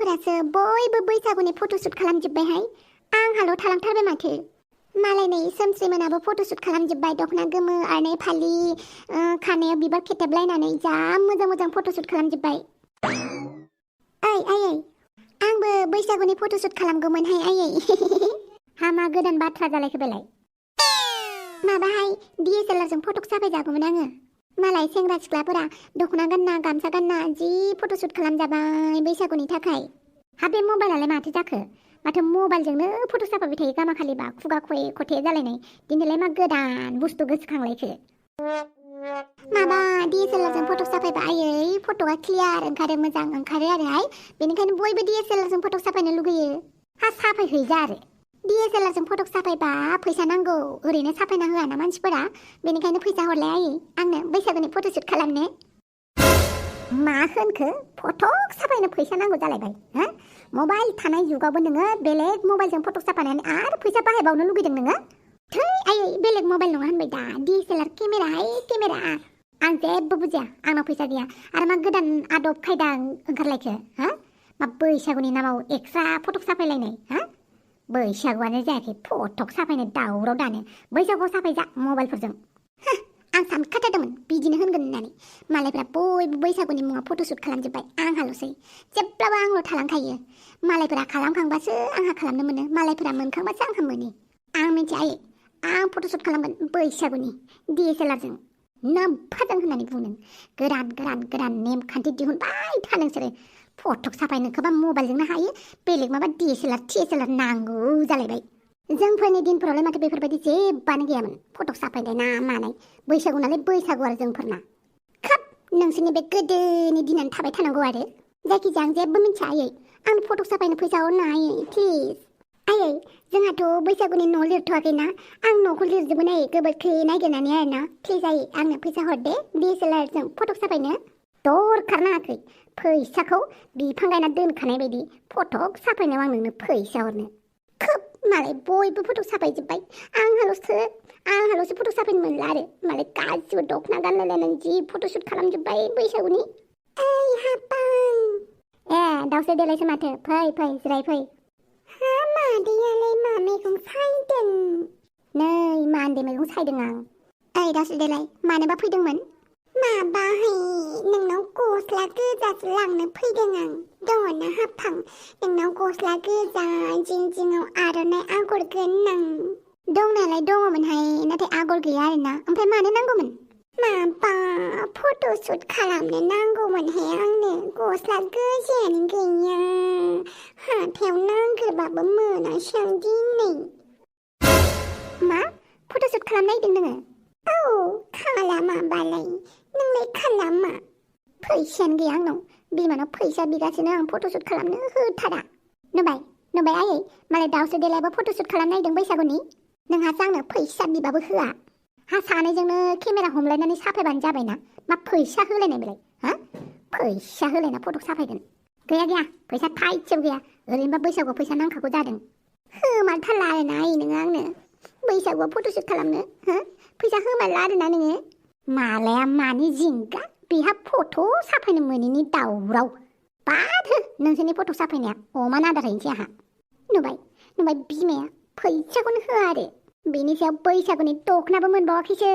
मालायफोरासो बयबो बैसागुनि फट'शुट खालामजोब्बायहाय आंहाल' थालांथारबाय माथो मालायनै सोमस्रिमोनाबो फट'शुट खालामजोब्बाय दख'ना गोमो आर'नाइ फालि खानायाव बिबार खेथेबलायनानै जा मोजां मोजां फट'शुट खालामजोब्बाय ओइ आयै आंबो बैसागुनि फट'शुट खालामगौमोनहाय आयै हामा गोदान बाथ्रा जालायखो बेलाय माबाहाय DSLR जों फट'क साफायजागौमोन आङो मालाय सेंग्रा सिख्लाफोरा दख'ना गानना गामसा गानना जि फट'शुट खालामजाबाय बैसागुनि थाखाय हा बे मबाइलालाय माथो जाखो माथो मबाइलजोंनो फट' साफायबाय थायो गामाखालिबा खुगा ख'ये ख'थे जालायनाय दिनैलाय मा गोदान बुस्थु गोसोखांलायखो माबा DSLR जों फट'क साफायबा आयै फट'आ क्लियार ओंखारो मोजां ओंखारो आरोहाय बेनिखायनो बयबो DSLR जों फट'क साफायनो लुगैयो हा साफायहैजा आरो DSLR जों फट'क साफायबा फैसा नांगौ ओरैनो साफायना होआ ना मानसिफोरा बेनिखायनो फैसा हरलाय आयै आंनो बैसागुनि फट'शुट खालामनो मा होनखो फट'क साफायनो फैसा नांगौ जालायबाय हो मबाइल थानाय जुगावबो नोङो बेलेग मबाइलजों फट'क साफायनानै आरो फैसा बाहायबावनो लुगैदों नोङो थै आयै बेलेग मबाइल नङा होनबाय दा DSLR केमेराहाय केमेरा आं जेबो बुजिया आंनाव फैसा गैया आरो मा गोदान आदब खायदा ओंखारलायखो हो मा बैसागुनि नामाव एक्सट्रा फट'क साफायलायनाय हो बैसागुआनो जायाखै फट'क साफायनो दावराव दानो बैसागुआव साफायजा मबाइलफोरजों आं सानखाथारदोंमोन बिदिनो होनगोन होननानै मालायफ्रा बयबो बैसागुनि मुङाव फट'शुट खालामजोब्बाय आंहाल'सै जेब्लाबो आंल' थालांखायो मालायफोरा खालामखांबासो आंहा खालामनो मोनो मालायफोरा मोनखांबासो आंहा मोनो आं मिथिया आयै आं फट'शुट खालामगोन बैसागुनि DSLR जों नोमफादों होननानै बुंदों गोदान नेमखान्थि दिहुनबाय था नोंसोरो फट'क साफायनोखोबा मबाइलजोंनो हायो बेलेग माबा DSLR नांगौ जालायबाय जोंफोरनि दिनफोरावलाय माथो बेफोरबायदि जेबोआनो गैयामोन फट'क साफायनाय ना मानाय बैसागु नालाय बैसागु आरो जोंफोरना खाब नोंसोरनि बे गोदोनि दिनानो थाबाय थानांगौ आरो जायखिजाया आं जेबो मिन्थिया आयै आं फट'क साफायनो फैसा हरनो आयै प्लिज आयै जोंहाथ' बैसागुनि न' लिरथ'वाखैना आं न'खौ लिरजोबगोन आयै गोबोरखि नागिरनानै आरोना प्लिज आयै आंनो फैसा हरदे DSLR जों फट'क साफायनो दरखार नाङाखै फैसाखौ बिफां गायना दोनखानाय बायदि फट'क साफायनायाव आं नोंनो फैसा हरनो खोब मालाय बयबो फट'क साफायजोब्बाय आंहाल'सो फट'क साफायनो मोनला आरो मालाय गासिबो दख'ना गानलायलायनानै जि फट'शुट खालामजोब्बाय बैसागुनि ओइ हाबां ए दावसे देलायसो माथो फै जिराय फै हा मादैयालाय मा मैगं सायदों नै मान्दे मैगं सायदों आं ओइ दावसे देलाय मानोबा फैदोंमोन माबाहाय नोंनाव गस्ला गोजासो लांनो फैदों आं दङना हाफां नोंनाव गस्ला गोजा जिं-जिङाव आर'नाइ आगर गोनां दंनायालाय दङमोनहाय नाथाय आगर गैया आरोना ओमफ्राय मानो नांगौमोन माबा फट'शुट खालामनो नांगौमोनहाय आंनो गस्ला गोजायानो गैया हाथायाव नागिरबाबो मोनासै आं दिनै मा फट'शुट खालामनो नागिरदों नोङो औ खालामाबालाय नोंलाय खालामा फैसायानो गैया आंनाव बिमानाव फैसा बिगासिनो आं फट'शुट खालामनो होथारा नुबाय आयै मालाय दावसो देलायबो फट'शुट खालामनो नागिरदों बैसागुनि नोंहासो आंनो फैसा बिबाबो होआ हा सानैजोंनो केमेरा हमलायनानै साफायबानो जाबायना मा फैसा होलायनाय बेलाय हा फैसा होलायना फट'क साफायगोन गैया फैसा थाइसेबो गैया ओरैनोबा बैसागुआव फैसा नांखागौ जादों होमारथारला आरोना आयै नोङो आंनो बैसागुआव फट'शुट खालामनो हो फैसा होमारला आरोना नोङो मालाया मानि जिंगा बेहा फट' साफायनो मोनैनि दावराव बाद हो नोंसोरनि फट' साफायनाया अमा आदार हैनोसै आंहा नुबाय बिमाया फैसाखौनो होआ आरो बेनि सायाव बैसागुनि दखनाबो मोनबावाखैसो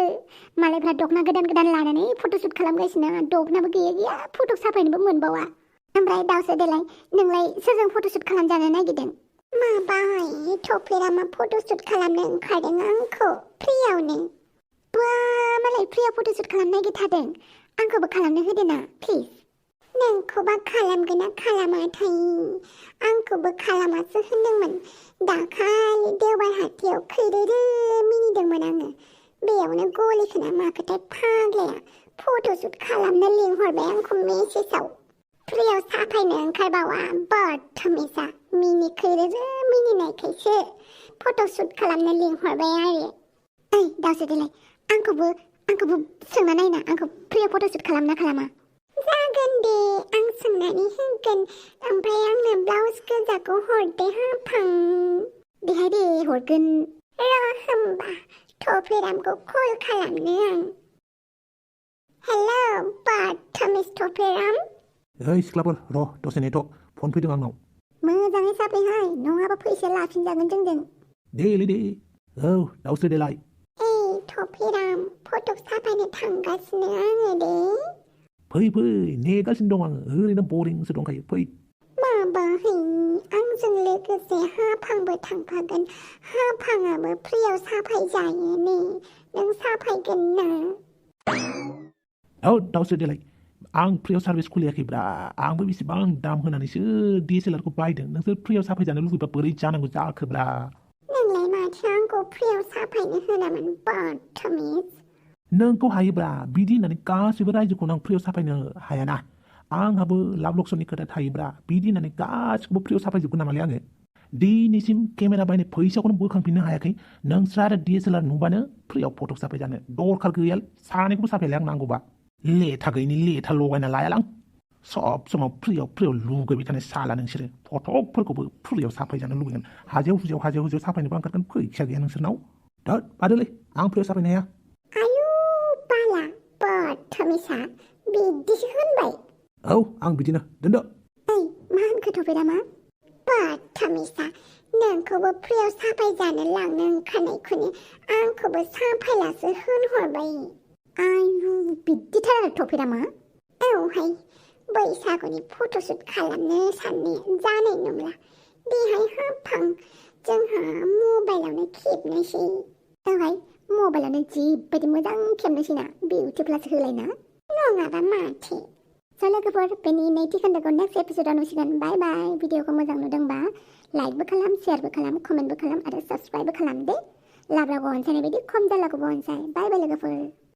मालायफ्रा दखना गोदान लानानै फट'शुट खालामगासिनो दखनाबो गैया फट' साफायनोबो मोनबावा ओमफ्राय दावसो देलाय नोंलाय सोरजों फट'शुट खालामजानो नागिरदों माबाहाय थफेरामा फट'शुट खालामनो ओंखारदों आंखौ फ्रियावनो बा मालाय फ्रियाव फट'शुट खालामनो नागिरथारदों आंखौबो खालामनो होदो ना प्लिज नोंखौबा खालामगोन ना खालामाथाय आंखौबो खालामासो होनदोंमोन दाखालि देवबार हाथायाव खैरोरो मिनिदोंमोन आङो बेयावनो गलिखोना माखोथाय फाग्लाया फट'शुट खालामनो लिंहरबाय आंखौ मेसेजाव फ्रियाव साफायनो ओंखारबावा बर्थमिसा मिनि खैरोरो मिनिनायखायसो फट'शुट खालामनो लिंहरबाय आरो ओइ दावसो देलाय आंखौबो सोंना नायना आंखौ फ्रियाव फट'शुट खालामना खालामा जागोन दे आं सोंनानै होगोन ओमफ्राय आंनो ब्लाउस गोजाखौ हरदे हाफां बेहाय दे हरगोन र' होमबा थफेरामखौ कल खालामनो आं हेलौ बर्थमिस थफेराम सिख्लाफोर र' दसे नेथ' फन फैदों आंनाव मोजाङै साफायहाय नङाबा फैसा लाफिनजागोन जोंजों देलै दे औ दाउस्रि देलाय थफिराम फट' साफायनो थांगासिनो आङो दे फै नेगासिनो दं आङो ओरैनो बरिंसो दंखायो फै माबाहै आंजों लोगोसे हाफांबो थांफागोन हाफाङाबो फ्रियाव साफाय जायो ने नों साफायगोन ना औ दाउस्रि देलाय आं फ्रियाव सार्भिस खुलियाखैब्रा आंबो बेसेबां दाम होनानैसो DSLR खौ बायदों नोंसोर फ्रियाव साफायजानो लुगैबा बोरै जानांगौ जाखोब्रा नोंलाय माथो आंखौ फ्रियाव साफायनो होनामोन बदतमिज नोंखौ हायोब्रा बिदि होननानै गासैबो रायजोखौनो आं फ्रियाव साफायनो हायाना आंहाबो लाभ लक्सननि खोथा थायोब्रा बिदि होननानै गासिखौबो फ्रियाव साफायजोबगोन नामालै आङो दिनैसिम केमेरा बायनाय फैसाखौनो बोखांफिननो हायाखै नोंस्रा आरो DSLR नुबानो फ्रियाव फट' साफायजानो दरखार गैया सानैखौबो साफायलाय आं नांगौबा लेथा गैयिनि लेथा लगायना लायालां सब समाव फ्रियाव लुगैबाय थानाय साला नोंसोरो फटकफोरखौबो फ्रियाव साफायजानो लुगैगोन हाजेव हुजेव साफायनोबो ओंखारगोन फैसा गैया नोंसोरनाव धोद बादोलै आं फ्रियाव साफायनो हाया आयु बाला बदतमिसा बिदिसो होनबाय औ आं बिदिनो दोनदो मा होनखो थफिरामा बदतमिसा नोंखौबो फ्रियाव साफायजानो लांनो ओंखारनायखौनो आंखौबो साफायलासो होनहरबाय आयु बिदिथार आरो थफिरामा औहाय बैसागुनि फट'शुट खालामनो साननाया जानाय नंला बेहाय हाफां जोंहा मबाइलावनो खेबनोसै औहाय मबाइलावनो जिबायदि मोजां खेबनोसै ना बिउटि प्लास होलायना नङाबा माथो लोगोफोर बेनि नैथि खोन्दोखौ नेक्स्ट एपिसोडाव नुसिगोन बाय बाय भिडिअखौ मोजां नुदोंबा लाइकबो खालाम शेयारबो खालाम कमेन्टबो खालाम आरो साबस्क्राइबबो खालाम दे लाब्राखौ अनसायनाय बायदि खम जालाखौबो अनसाय बाय बाय लोगोफोर